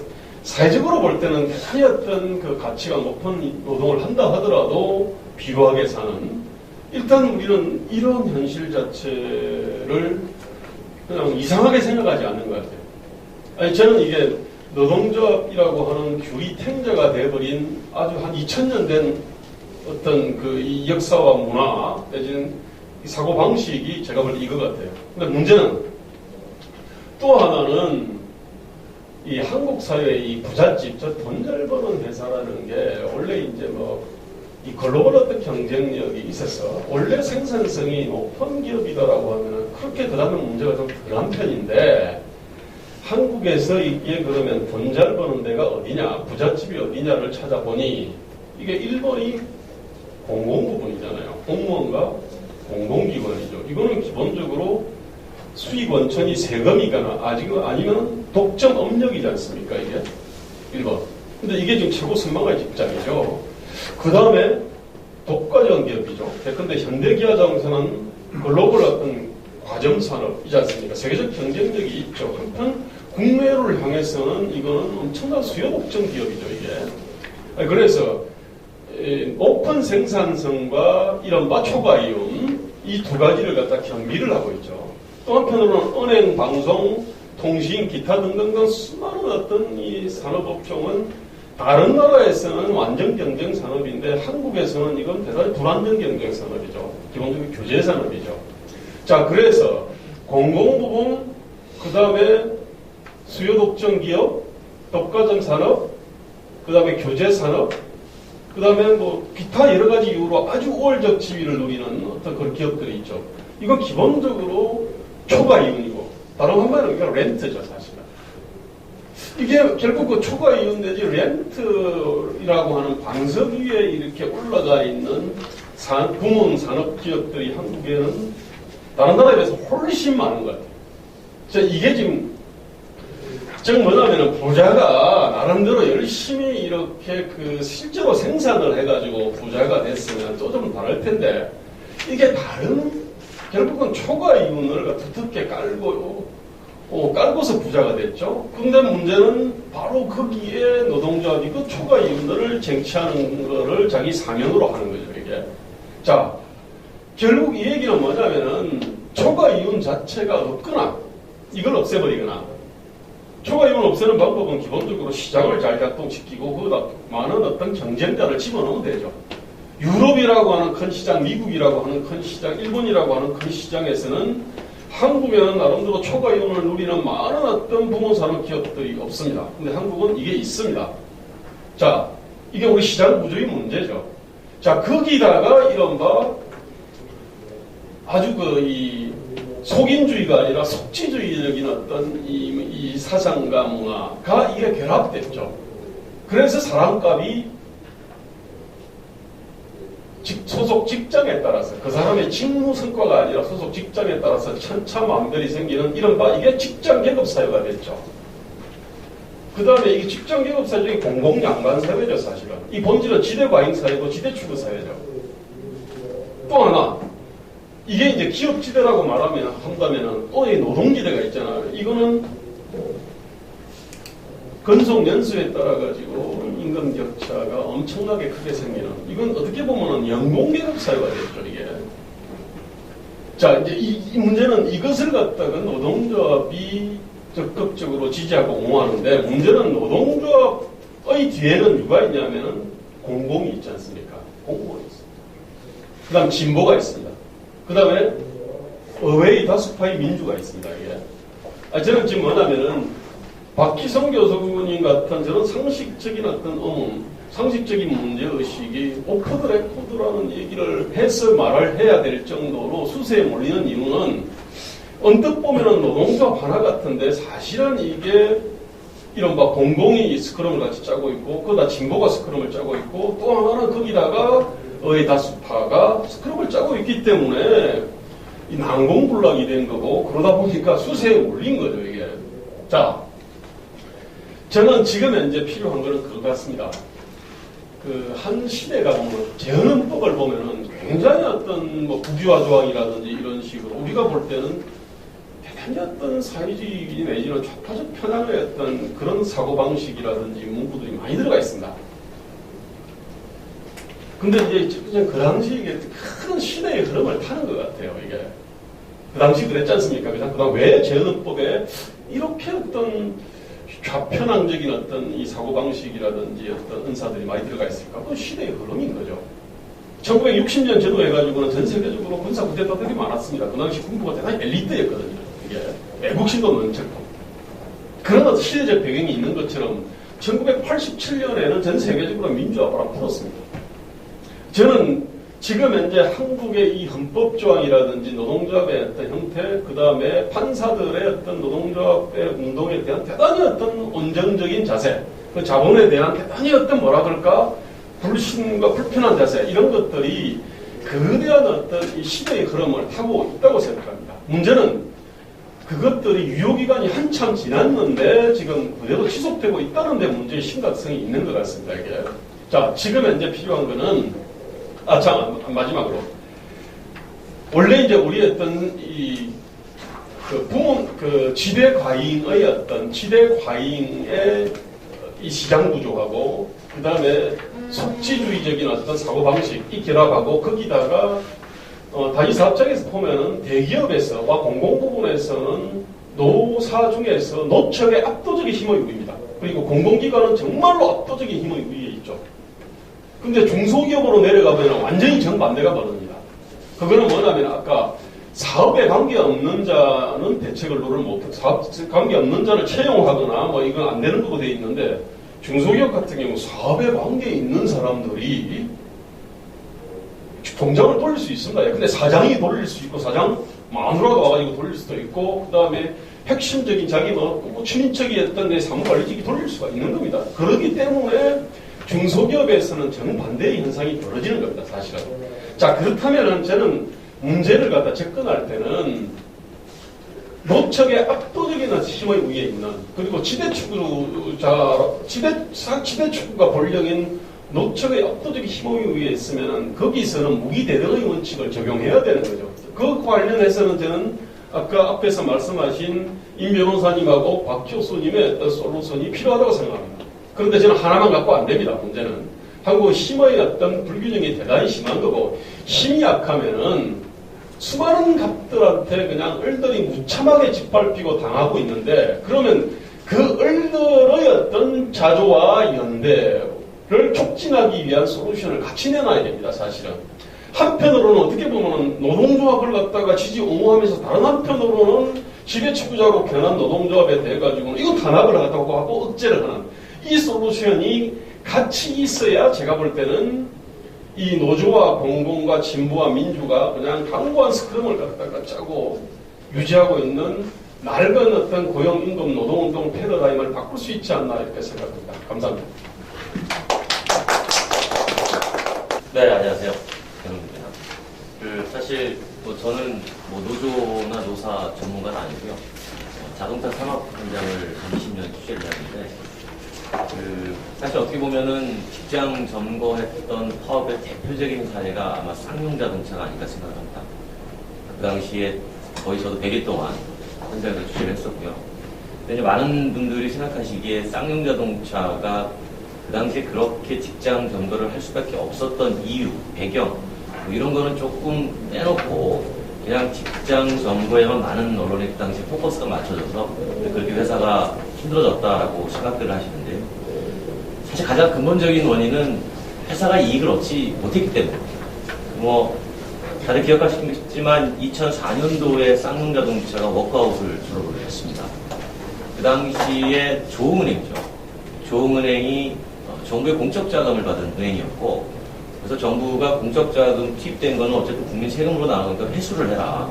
사회적으로 볼 때는 대단히 어떤 그 가치가 높은 노동을 한다 하더라도 비루하게 사는, 일단 우리는 이런 현실 자체를 그냥 이상하게 생각하지 않는 것 같아요. 아니, 저는 이게 노동조합이라고 하는 규리탱자가 돼버린 아주 한 2000년 된 어떤 그 이 역사와 문화 내지는 이 사고방식이 제가 볼 때 이거 같아요. 근데 문제는 또 하나는 이 한국 사회의 이 부잣집, 저 돈 잘 버는 회사라는 게 원래 이제 뭐 이 글로벌 어떤 경쟁력이 있어서 원래 생산성이 높은 기업이다라고 하면은 그렇게 그다음에 문제가 좀 덜한 편인데, 한국에서 이게 그러면 돈 잘 버는 데가 어디냐, 부잣집이 어디냐를 찾아보니 이게 1번이 공공부문이잖아요. 공무원과 공공기관이죠. 이거는 기본적으로 수익 원천이 세금이거나 아니면 독점 업력이지 않습니까, 이게? 1번. 근데 이게 지금 최고 선망의 직장이죠. 그 다음에 독과점 기업이죠. 근데 현대기아자동차는 글로벌 어떤 과점산업이지 않습니까? 세계적 경쟁력이 있죠. 한편 국내를 향해서는 이거는 엄청난 수요 독점 기업이죠, 이게. 그래서 높은 생산성과 이른바 초과이윤, 이 두 가지를 갖다 경비를 하고 있죠. 또 한편으로는 은행, 방송, 통신, 기타 등등등 수많은 어떤 이 산업업종은 다른 나라에서는 완전 경쟁 산업인데 한국에서는 이건 대단히 불안정 경쟁 산업이죠. 기본적으로 규제 산업이죠. 자, 그래서 공공부문, 그 다음에 수요 독점 기업, 독과점 산업, 그 다음에 규제 산업, 그 다음에 뭐 기타 여러 가지 이유로 아주 우월적 지위를 누리는 어떤 그런 기업들이 있죠. 이건 기본적으로 초과이윤이고, 다른 한마디로 이게 렌트죠, 사실은. 이게 결국 그 초과이윤 내지 렌트라고 하는 방석 위에 이렇게 올라가 있는 부문 산업 기업들이 한국에는 다른 나라에 비해서 훨씬 많은 것 같아요. 이게 지금 뭐냐면은 부자가 나름대로 열심히 이렇게 그 실제로 생산을 해가지고 부자가 됐으면 또 좀 다를 텐데, 이게 결국은 초과이윤을 두텁게 깔고서 부자가 됐죠. 근데 문제는 바로 거기에 노동조합이 그 초과이윤을 쟁취하는 거를 자기 사명으로 하는 거죠, 이게. 자, 결국 이 얘기는 뭐냐면은 초과이윤 자체가 없거나 이걸 없애버리거나, 초과이윤을 없애는 방법은 기본적으로 시장을 잘 작동시키고 거기다 많은 어떤 경쟁자를 집어넣으면 되죠. 유럽이라고 하는 큰 시장, 미국이라고 하는 큰 시장, 일본이라고 하는 큰 시장에서는 한국에는 나름대로 초과이윤을 누리는 많은 어떤 부문산업 기업들이 없습니다. 근데 한국은 이게 있습니다. 자, 이게 우리 시장 구조의 문제죠. 자, 거기다가 이른바 아주 이 속인주의가 아니라 속지주의적인 어떤 이 사상과 문화가 이게 결합됐죠. 그래서 사람값이 소속 직장에 따라서, 그 사람의 직무 성과가 아니라 소속 직장에 따라서 천차만별이 생기는 이른바 이게 직장 계급 사회가 됐죠. 그 다음에 이게 직장 계급 사회적인 공공양반 사회죠, 사실은. 이 본질은 지대과잉 사회고 지대추구 사회죠. 또 하나, 이게 이제 기업지대라고 한다면은 또 이 노동지대가 있잖아요. 이거는 근속 연수에 따라 가지고 임금 격차가 엄청나게 크게 생기는, 이건 어떻게 보면은 연공계급 사회가 됐죠, 이게. 자, 이제 이 문제는 이것을 갖다가 노동조합이 적극적으로 지지하고 옹호하는데, 문제는 노동조합의 뒤에는 누가 있냐면은 공공이 있지 않습니까? 공공이 있습니다. 그 다음 진보가 있습니다. 그 다음에 의회의 다수파의 민주가 있습니다, 이게. 저는 지금 뭐냐면은 박기성 교수님 같은 저런 상식적인 어떤 상식적인 문제의식이 오프 더 레코드라는 얘기를 해서 말을 해야 될 정도로 수세에 몰리는 이유는, 언뜻 보면은 노동조합 하나 같은데 사실은 이게 이른바 공공이 스크럼을 같이 짜고 있고, 그러다 진보가 스크럼을 짜고 있고, 또 하나는 거기다가 의회 다수파가 스크럼을 짜고 있기 때문에 이 난공불락이 된 거고, 그러다 보니까 수세에 몰린 거죠, 이게. 자, 저는 지금 현재 필요한 거는 그거 같습니다. 한 시대가 보면, 재헌헌법을 보면은 굉장히 어떤 뭐 국유화 조항이라든지 이런 식으로 우리가 볼 때는 대단히 어떤 사회주의 내지는 좌파적 편향의 어떤 그런 사고방식이라든지 문구들이 많이 들어가 있습니다. 근데 이제 그 당시 이게 큰 시대의 흐름을 타는 것 같아요, 이게. 그 당시 그랬지 않습니까? 그다음 왜 재헌헌법에 이렇게 어떤 좌편향적인 어떤 이 사고방식이라든지 어떤 은사들이 많이 들어가 있을까? 그 시대의 흐름인 거죠. 1960년 제도해가지고는 전 세계적으로 군사 쿠데타들이 많았습니다. 그 당시 군부가 대단히 엘리트였거든요. 이게 애국심도 넘쳤고. 그런 어떤 시대적 배경이 있는 것처럼 1987년에는 전 세계적으로 민주화가 풀었습니다. 저는 지금 현재 한국의 이 헌법 조항이라든지 노동조합의 어떤 형태, 그 다음에 판사들의 어떤 노동조합의 운동에 대한 대단히 어떤 온정적인 자세, 그 자본에 대한 대단히 어떤 뭐라 그럴까, 불신과 불편한 자세, 이런 것들이 거대한 어떤 이 시대의 흐름을 타고 있다고 생각합니다. 문제는 그것들이 유효기간이 한참 지났는데 지금 그대로 지속되고 있다는 데 문제의 심각성이 있는 것 같습니다, 이게. 자, 지금 현재 필요한 거는, 마지막으로. 원래 이제 우리 어떤 지대 과잉의 어떤 지대 과잉의 이 시장 구조하고, 그 다음에 속지주의적인 어떤 사고방식이 결합하고, 거기다가, 단위 사업장에서 보면은 대기업에서와 공공부문에서는 노사 중에서 노척의 압도적인 힘의 우위입니다. 그리고 공공기관은 정말로 압도적인 힘의 우위에 있죠. 근데 중소기업으로 내려가면 완전히 정반대가 벌어집니다. 그거는 뭐냐면 아까 사업에 관계없는 자는 대책을 노를 못하고 사업 관계없는 자를 채용하거나 뭐 이건 안 되는 거로 되어 있는데, 중소기업 같은 경우 사업에 관계 있는 사람들이 공장을 돌릴 수 있습니다. 근데 사장이 돌릴 수 있고, 사장 마누라가 와가지고 돌릴 수도 있고, 그 다음에 핵심적인 자기 친인척이었던 내 사무관리직이 돌릴 수가 있는 겁니다. 그렇기 때문에 중소기업에서는 정반대의 현상이 벌어지는 겁니다, 사실은. 자, 그렇다면은 저는 문제를 갖다 접근할 때는 노척의 압도적인 힘의 위에 있는, 그리고 지대축구가 본령인 노척의 압도적인 힘의 위에 있으면은 거기서는 무기대등의 원칙을 적용해야 되는 거죠. 그 관련해서는 저는 아까 앞에서 말씀하신 임 변호사님하고 박 교수님의 어떤 솔루션이 필요하다고 생각합니다. 그런데 저는 하나만 갖고 안 됩니다. 문제는 한국 힘의 어떤 불균형이 대단히 심한 거고, 힘이 약하면은 수많은 갑들한테 그냥 을들이 무참하게 짓밟히고 당하고 있는데, 그러면 그 을들의 어떤 자조와 연대를 촉진하기 위한 솔루션을 같이 내놔야 됩니다, 사실은. 한편으로는 어떻게 보면 노동조합을 갖다가 지지 옹호하면서, 다른 한편으로는 지배축구자로 변한 노동조합에 대해 가지고는 이거 탄압을 하다고 하고 억제를 하는 이 솔루션이 같이 있어야 제가 볼 때는 이 노조와 공공과 진보와 민주가 그냥 강고한 스크럼을 갖다가 짜고 유지하고 있는 낡은 어떤 고용, 임금, 노동운동 패러다임을 바꿀 수 있지 않나 이렇게 생각합니다. 감사합니다. 네, 안녕하세요. 사실 저는 노조나 노사 전문가는 아니고요. 자동차 산업 현장을 20년 취재를 했는데, 사실 어떻게 보면은 직장 점거했던 파업의 대표적인 사례가 아마 쌍용자동차가 아닐까 생각합니다. 그 당시에 거의 저도 100일 동안 현장에서 취재를 했었고요. 근데 이제 많은 분들이 생각하시기에 쌍용 자동차가 그 당시에 그렇게 직장 점거를 할 수밖에 없었던 이유, 배경, 뭐 이런 거는 조금 떼놓고 그냥 직장 점거에만 많은 언론의 그 당시에 포커스가 맞춰져서 그렇게 회사가 힘들어졌다라고 생각들을 하시는데요. 사실 가장 근본적인 원인은 회사가 이익을 얻지 못했기 때문입니다. 뭐 다들 기억하시겠지만 2004년도에 쌍용 자동차가 워크아웃을 졸업을 했습니다. 그 당시에 조흥은행이죠. 조흥은행이 정부의 공적자금을 받은 은행이었고 그래서 정부가 공적자금 투입된 거는 어쨌든 국민 세금으로 나오니까 회수를 해라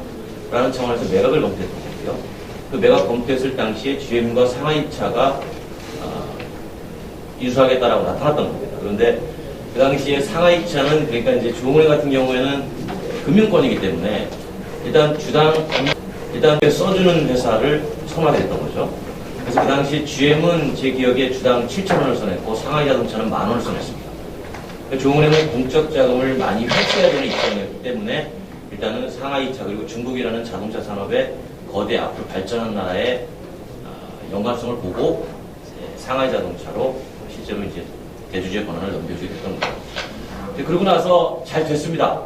라는 차원에서 매각을 검토했던 거고요. 그 매각 검토했을 당시에 GM과 상하이차가 인수하겠다라고 나타났던 겁니다. 그런데 그 당시에 상하이차는 그러니까 이제 조흥은행 같은 경우에는 금융권이기 때문에 일단 써주는 회사를 선호하게 됐던 거죠. 그래서 그 당시 GM은 제 기억에 주당 7,000원을 써냈고 상하이자동차는 10,000원을 써냈습니다. 조흥은행은 공적 자금을 많이 회수해야 되는 입장이었기 때문에 일단은 상하이차 그리고 중국이라는 자동차 산업의 거대 앞으로 발전한 나라의 연관성을 보고 상하이자동차로 실제로 이제 대주주의 권한을 넘겨주게 됐던 거죠. 그러고 나서 잘 됐습니다.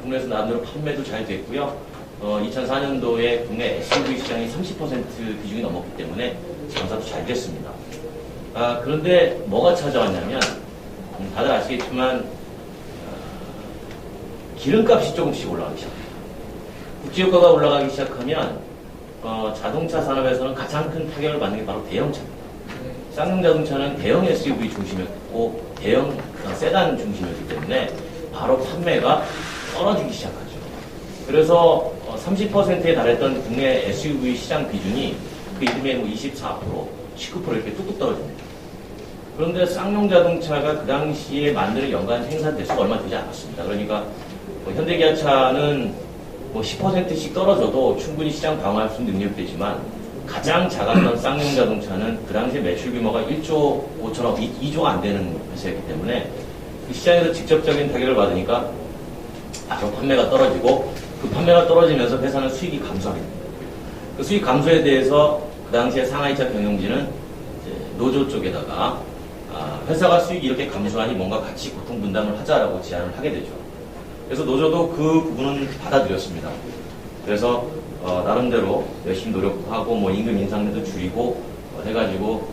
국내에서 나름대로 판매도 잘 됐고요. 2004년도에 국내 SUV 시장이 30% 비중이 넘었기 때문에 장사도 잘 됐습니다. 그런데 뭐가 찾아왔냐면 다들 아시겠지만 기름값이 조금씩 올라가기 시작합니다. 국제유가가 올라가기 시작하면 자동차 산업에서는 가장 큰 타격을 받는 게 바로 대형차입니다. 쌍용 자동차는 대형 SUV 중심이었고 대형 세단 중심이었기 때문에 바로 판매가 떨어지기 시작하죠. 그래서 30%에 달했던 국내 SUV 시장 비중이 그 이듬해 24%, 19% 이렇게 뚝뚝 떨어집니다. 그런데 쌍용 자동차가 그 당시에 만드는 연간 생산 대수가 얼마 되지 않았습니다. 그러니까 현대기아차는 10%씩 떨어져도 충분히 시장 방어할 수 있는 능력이 되지만 가장 작았던 쌍용 자동차는 그 당시에 매출 규모가 1조 5천억, 2조가 안 되는 회사였기 때문에 그 시장에서 직접적인 타격을 받으니까 바로 판매가 떨어지고 그 판매가 떨어지면서 회사는 수익이 감소하게 됩니다. 그 수익 감소에 대해서 그 당시에 상하이차 경영진은 이제 노조 쪽에다가 회사가 수익이 이렇게 감소하니 뭔가 같이 고통 분담을 하자라고 제안을 하게 되죠. 그래서 노조도 그 부분은 받아들였습니다. 그래서 나름대로 열심히 노력하고 뭐 임금 인상도 줄이고 해가지고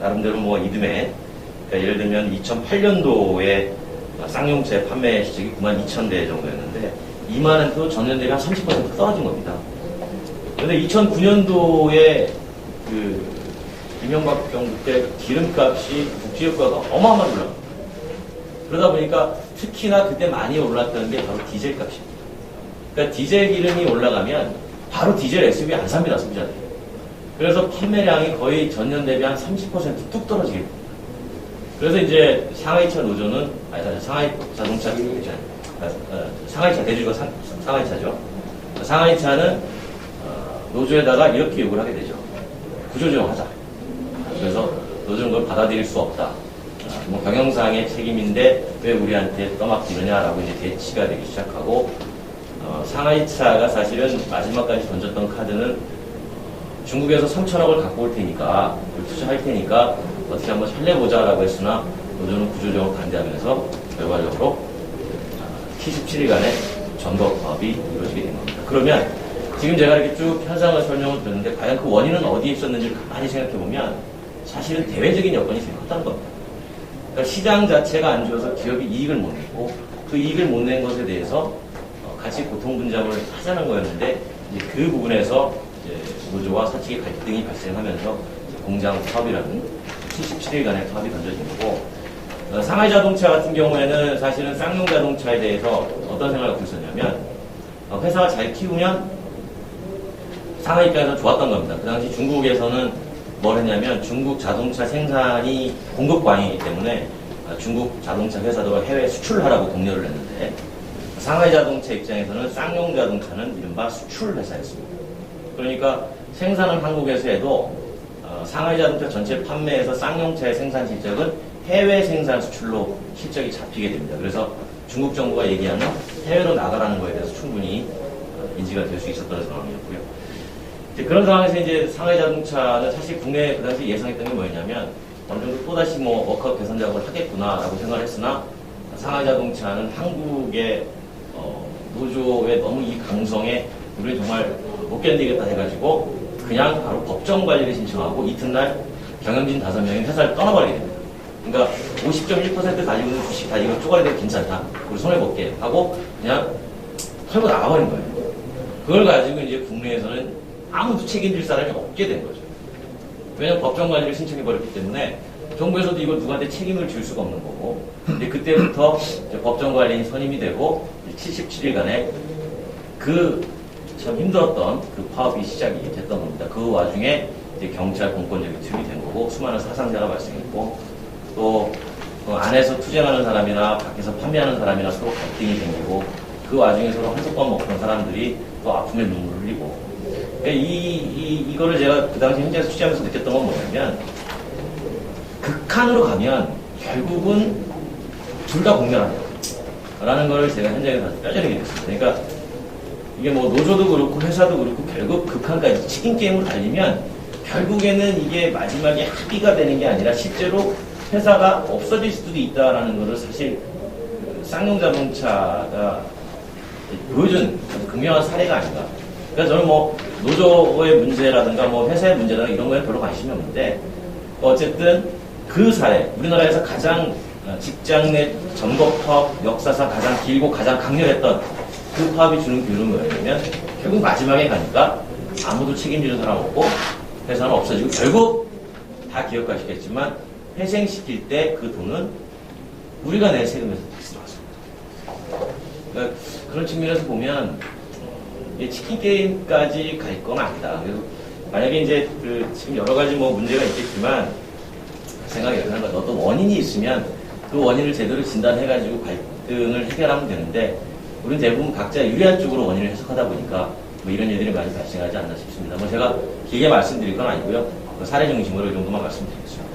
나름대로 뭐 이듬해 그러니까 예를 들면 2008년도에 쌍용차 판매 시작이 92,000대 정도였는데 2만원도 전년 대비 한 30% 떨어진 겁니다. 그런데 2009년도에 그 이명박 정부 때 기름값이 국제유가가 어마어마하게 올라갑니다. 그러다 보니까 특히나 그때 많이 올랐던 게 바로 디젤 값입니다. 그러니까 디젤 기름이 올라가면 바로 디젤 SUV 안 삽니다, 소비자들이. 그래서 판매량이 거의 전년 대비 한 30%뚝 떨어지게 됩니다. 그래서 이제 상하이차 노조는, 상하이 자동차, 상하이차 대주가 상하이차죠. 상하이차는 노조에다가 이렇게 요구를 하게 되죠. 구조조정하자. 그래서 노조는 그걸 받아들일 수 없다. 뭐 경영상의 책임인데 왜 우리한테 떠맡기느냐라고 이제 대치가 되기 시작하고 상하이차가 사실은 마지막까지 던졌던 카드는 중국에서 3천억을 갖고 올 테니까 그걸 투자할 테니까 어떻게 한번 살려보자라고 했으나 노조는 구조조정을 반대하면서 결과적으로 77일간의 점거 파업이 이루어지게 된 겁니다. 그러면 지금 제가 이렇게 쭉 현상을 설명을 드렸는데 과연 그 원인은 어디에 있었는지를 가만히 생각해보면 사실은 대외적인 여건이 제일 컸다는 겁니다. 그러니까 시장 자체가 안 좋아서 기업이 이익을 못 냈고 그 이익을 못 낸 것에 대해서 같이 고통 분담을 하자는 거였는데 이제 그 부분에서 이제 노조와 사측의 갈등이 발생하면서 공장 파업이라는 77일간의 파업이 던져진 거고 상하이 자동차 같은 경우에는 사실은 쌍용 자동차에 대해서 어떤 생각을 갖고 있었냐면 회사가 잘 키우면 상하이 입장에서 좋았던 겁니다. 그 당시 중국에서는 뭘 했냐면 중국 자동차 생산이 공급 과잉이기 때문에 중국 자동차 회사도 해외 수출을 하라고 독려를 했는데 상하이 자동차 입장에서는 쌍용 자동차는 이른바 수출 회사였습니다. 그러니까 생산은 한국에서 해도 상하이 자동차 전체 판매에서 쌍용차의 생산 실적은 해외 생산 수출로 실적이 잡히게 됩니다. 그래서 중국 정부가 얘기하는 해외로 나가라는 거에 대해서 충분히 인지가 될 수 있었던 상황이었고요. 이제 그런 상황에서 이제 상하이자동차는 사실 국내에 그 당시 예상했던 게 뭐였냐면 어느 정도 또다시 뭐 워크아웃 개선 작업을 하겠구나라고 생각을 했으나 상하이자동차는 한국의 노조의 너무 이 강성에 우리 정말 못 견디겠다 해가지고 그냥 바로 법정 관리를 신청하고 이튿날 경영진 5명이 회사를 떠나버리게 됩니다. 그러니까 50.1% 가지고 있는 주식 다 이거 쪼가리대로 괜찮다. 우리 손해볼게 하고 그냥 털고 나가버린 거예요. 그걸 가지고 이제 국내에서는 아무도 책임질 사람이 없게 된 거죠. 왜냐면 법정 관리를 신청해버렸기 때문에 정부에서도 이걸 누구한테 책임을 질 수가 없는 거고. 근데 그때부터 이제 법정 관리인 선임이 되고 77일간의 그 참 힘들었던 그 파업이 시작이 됐던 겁니다. 그 와중에 이제 경찰 공권력이 투입이 된 거고 수많은 사상자가 발생했고 또 안에서 투쟁하는 사람이나 밖에서 판매하는 사람이나 서로 갈등이 생기고 그 와중에 서로 한솥밥 먹던 사람들이 또 아픔에 눈물을 흘리고 이거를 제가 그 당시 현장에서 취재하면서 느꼈던 건 뭐냐면 극한으로 가면 결국은 둘 다 공멸한다 라는 걸 제가 현장에서 뼈저리게 됐습니다. 그러니까 이게 뭐 노조도 그렇고 회사도 그렇고 결국 극한까지 치킨 게임으로 달리면 결국에는 이게 마지막에 합의가 되는 게 아니라 실제로 회사가 없어질 수도 있다라는 것을 사실 쌍용자동차가 보여준 극명한 사례가 아닌가. 그러니까 저는 뭐 노조의 문제라든가 뭐 회사의 문제라든가 이런 거에 별로 관심이 없는데 어쨌든 그 사례, 우리나라에서 가장 직장 내 전국 파업 역사상 가장 길고 가장 강렬했던 그 파업이 주는 교훈은 뭐였냐면 결국 마지막에 가니까 아무도 책임지는 사람 없고 회사는 없어지고 결국 다 기억하시겠지만 회생시킬 때 그 돈은 우리가 낼 세금에서 다시 나왔습니다. 그러니까 그런 측면에서 보면 치킨 게임까지 갈 건 아니다. 그래서 만약에 이제 지금 여러 가지 뭐 문제가 있겠지만 생각이 이렇게 하는 거야. 어떤 원인이 있으면 그 원인을 제대로 진단해가지고 갈등을 해결하면 되는데 우리는 대부분 각자 유리한 쪽으로 원인을 해석하다 보니까 뭐 이런 일들이 많이 발생하지 않나 싶습니다. 뭐 제가 길게 말씀드릴 건 아니고요. 그 사례 중심으로 이 정도만 말씀드리겠습니다.